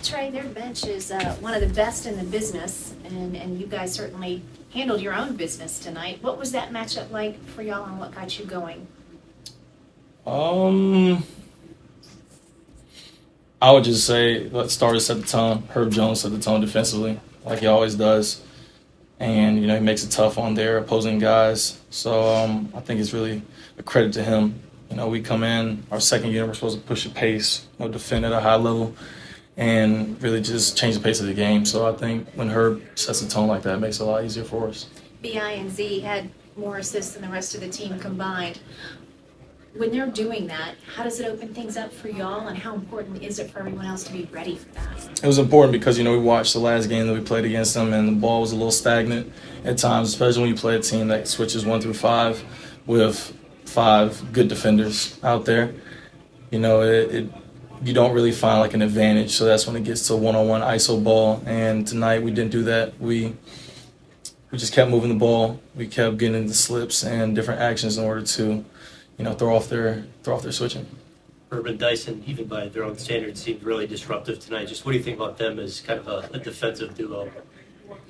Trey, their bench is one of the best in the business, and you guys certainly handled your own business tonight. What was that matchup like for y'all, and what got you going? I would just say let's start to set the tone. Herb Jones set the tone defensively, like he always does. And, he makes it tough on their opposing guys. So I think it's really a credit to him. We come in, our second year, we're supposed to push the pace, defend at a high level, and really just change the pace of the game. So I think when Herb sets the tone like that, it makes it a lot easier for us. BI and Z had more assists than the rest of the team combined. When they're doing that, how does it open things up for y'all, and how important is it for everyone else to be ready for that? It was important because, we watched the last game that we played against them, and the ball was a little stagnant at times, especially when you play a team that switches 1 through 5 with 5 good defenders out there. You don't really find like an advantage, so that's when it gets to one-on-one ISO ball, and tonight we didn't do that. We just kept moving the ball. We kept getting into slips and different actions in order to throw off their switching. Urban Dyson, even by their own standards, seemed really disruptive tonight. Just what do you think about them as kind of a defensive duo?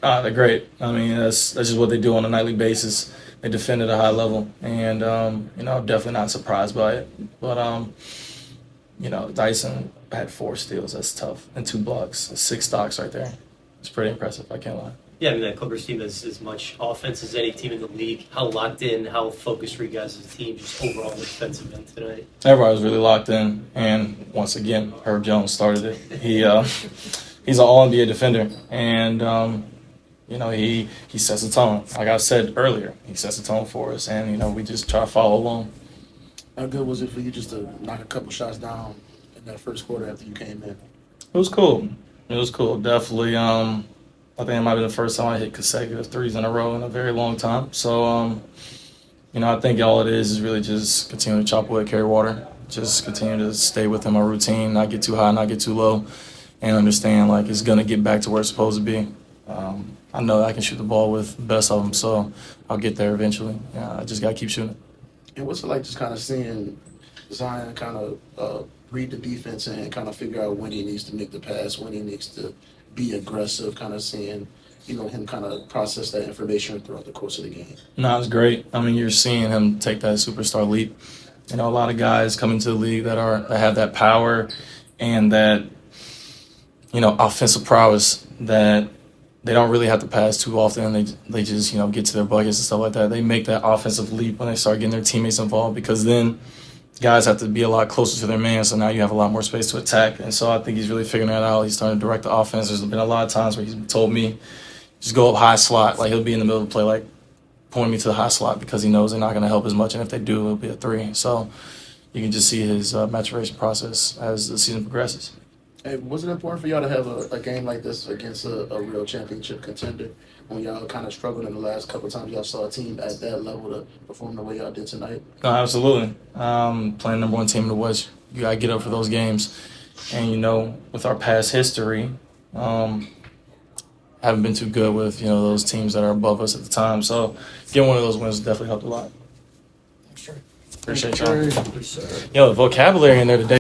They're great. I mean, that's just what they do on a nightly basis. They defend at a high level, and I'm definitely not surprised by it. But Dyson had 4 steals. That's tough, and 2 blocks, 6 stocks right there. It's pretty impressive. I can't lie. Yeah, I mean, that Clippers team has as much offense as any team in the league. How locked in, how focused were you guys as a team, just overall on the defensive end tonight? Everybody was really locked in, and once again, Herb Jones started it. He's an all-NBA defender, and he sets the tone. Like I said earlier, he sets the tone for us, and we just try to follow along. How good was it for you just to knock a couple shots down in that first quarter after you came in? It was cool. Definitely. I think it might be the first time I hit consecutive threes in a row in a very long time. So, I think all it is really just continue to chop away, carry water, just continue to stay within my routine, not get too high, not get too low, and understand like it's gonna get back to where it's supposed to be. I know that I can shoot the ball with the best of them, so I'll get there eventually. I just gotta keep shooting. And what's it like just kind of seeing Zion kind of read the defense and kind of figure out when he needs to make the pass, when he needs to be aggressive, kind of seeing, him kind of process that information throughout the course of the game? No, it's great. I mean, you're seeing him take that superstar leap. A lot of guys come into the league that have that power and that, offensive prowess that they don't really have to pass too often. They just, get to their buckets and stuff like that. They make that offensive leap when they start getting their teammates involved, because then guys have to be a lot closer to their man, so now you have a lot more space to attack. And so I think he's really figuring that out. He's starting to direct the offense. There's been a lot of times where he's told me, just go up high slot. Like, he'll be in the middle of the play, like, pointing me to the high slot, because he knows they're not going to help as much, and if they do, it'll be a 3. So you can just see his maturation process as the season progresses. Hey, was it important for y'all to have a game like this against a real championship contender when y'all kind of struggled in the last couple of times y'all saw a team at that level to perform the way y'all did tonight? No, absolutely. Playing number 1 team in the West, you got to get up for those games. And, with our past history, haven't been too good with, those teams that are above us at the time. So getting one of those wins definitely helped a lot. Sure. Appreciate y'all. The vocabulary in there today.